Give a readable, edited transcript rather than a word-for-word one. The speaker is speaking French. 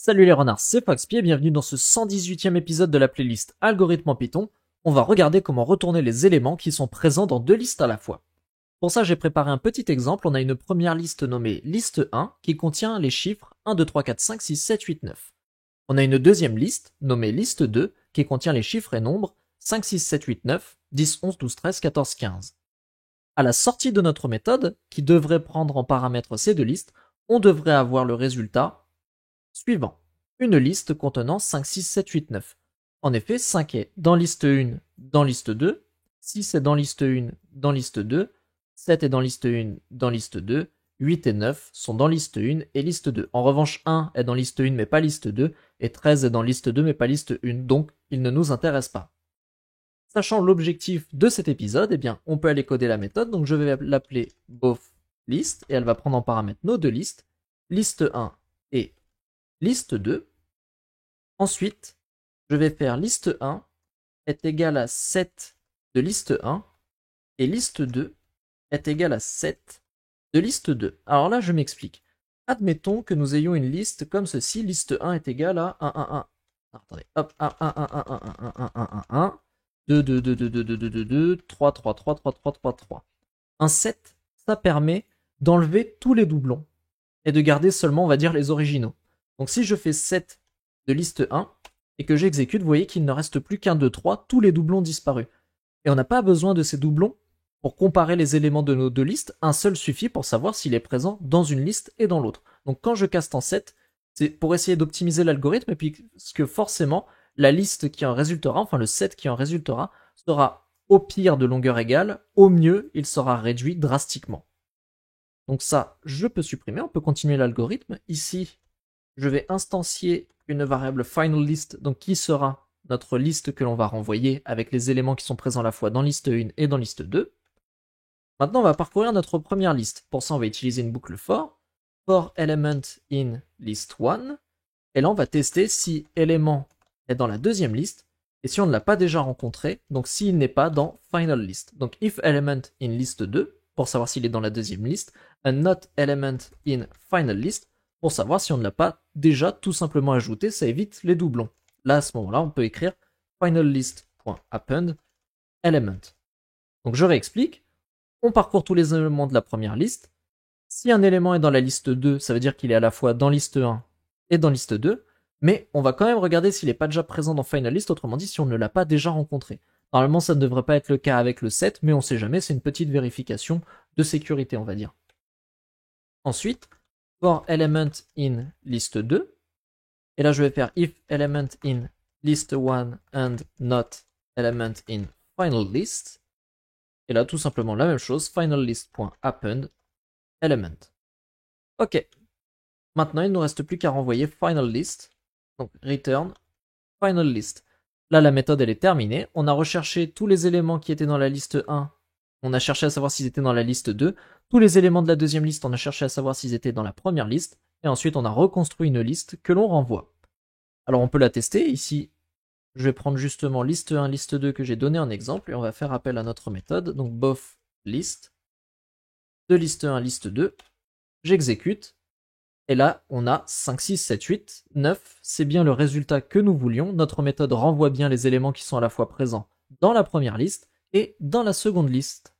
Salut les renards, c'est Foxpy et bienvenue dans ce 118e épisode de la playlist Algorithme en Python. On va regarder comment retourner les éléments qui sont présents dans deux listes à la fois. Pour ça, j'ai préparé un petit exemple. On a une première liste nommée liste 1 qui contient les chiffres 1, 2, 3, 4, 5, 6, 7, 8, 9. On a une deuxième liste nommée liste 2 qui contient les chiffres et nombres 5, 6, 7, 8, 9, 10, 11, 12, 13, 14, 15. À la sortie de notre méthode, qui devrait prendre en paramètre ces deux listes, on devrait avoir le résultat suivant. Une liste contenant 5, 6, 7, 8, 9. En effet, 5 est dans liste 1, dans liste 2, 6 est dans liste 1, dans liste 2, 7 est dans liste 1, dans liste 2, 8 et 9 sont dans liste 1 et liste 2. En revanche, 1 est dans liste 1 mais pas liste 2, et 13 est dans liste 2 mais pas liste 1, donc il ne nous intéresse pas. Sachant l'objectif de cet épisode, eh bien, on peut aller coder la méthode, donc je vais l'appeler bothList, et elle va prendre en paramètre nos deux listes, liste 1 et liste 2. Ensuite, je vais faire liste 1 est égale à 7 de liste 1 et liste 2 est égale à 7 de liste 2. Alors là, je m'explique. Admettons que nous ayons une liste comme ceci. Liste 1 est égale à 1, 1, 1. Attendez, hop, 1, 1, 1, 1, 1, 1, 1, 1, 1, 1, 2, 2, 2, 2, 2, 2, 2, 2, 2, 3, 3, 3, 3, 3, 3, 3. Un 7, ça permet d'enlever tous les doublons et de garder seulement, on va dire, les originaux. Donc si je fais 7 de liste 1 et que j'exécute, vous voyez qu'il ne reste plus qu'un 2, 3, tous les doublons disparus. Et on n'a pas besoin de ces doublons pour comparer les éléments de nos deux listes, un seul suffit pour savoir s'il est présent dans une liste et dans l'autre. Donc quand je caste en 7, c'est pour essayer d'optimiser l'algorithme, et puis parce que forcément, la liste qui en résultera, enfin le 7 qui en résultera, sera au pire de longueur égale, au mieux, il sera réduit drastiquement. Donc ça, je peux supprimer, on peut continuer l'algorithme. Ici, je vais instancier une variable finalList, donc qui sera notre liste que l'on va renvoyer avec les éléments qui sont présents à la fois dans liste 1 et dans liste 2. Maintenant, on va parcourir notre première liste. Pour ça, on va utiliser une boucle for element in list 1. Et là, on va tester si élément est dans la deuxième liste et si on ne l'a pas déjà rencontré, donc s'il n'est pas dans finalList. Donc if element in list 2, pour savoir s'il est dans la deuxième liste, and not element in finalList, pour savoir si on ne l'a pas déjà tout simplement ajouté, ça évite les doublons. Là, à ce moment-là, on peut écrire finalList.append element. Donc je réexplique. On parcourt tous les éléments de la première liste. Si un élément est dans la liste 2, ça veut dire qu'il est à la fois dans liste 1 et dans liste 2, mais on va quand même regarder s'il n'est pas déjà présent dans finalList, autrement dit si on ne l'a pas déjà rencontré. Normalement, ça ne devrait pas être le cas avec le 7, mais on sait jamais, c'est une petite vérification de sécurité, on va dire. Ensuite, for element in list 2, et là je vais faire if element in list 1 and not element in finalList. Et là, tout simplement la même chose, finalList.append element. Ok. Maintenant, il ne nous reste plus qu'à renvoyer finalList. Donc, return finalList. Là, la méthode, elle est terminée. On a recherché tous les éléments qui étaient dans la liste 1. On a cherché à savoir s'ils étaient dans la liste 2. Tous les éléments de la deuxième liste, on a cherché à savoir s'ils étaient dans la première liste. Et ensuite, on a reconstruit une liste que l'on renvoie. Alors, on peut la tester. Ici, je vais prendre justement liste 1, liste 2 que j'ai donné en exemple et on va faire appel à notre méthode. Donc bothList de liste 1, liste 2. J'exécute. Et là, on a 5, 6, 7, 8, 9. C'est bien le résultat que nous voulions. Notre méthode renvoie bien les éléments qui sont à la fois présents dans la première liste et dans la seconde liste.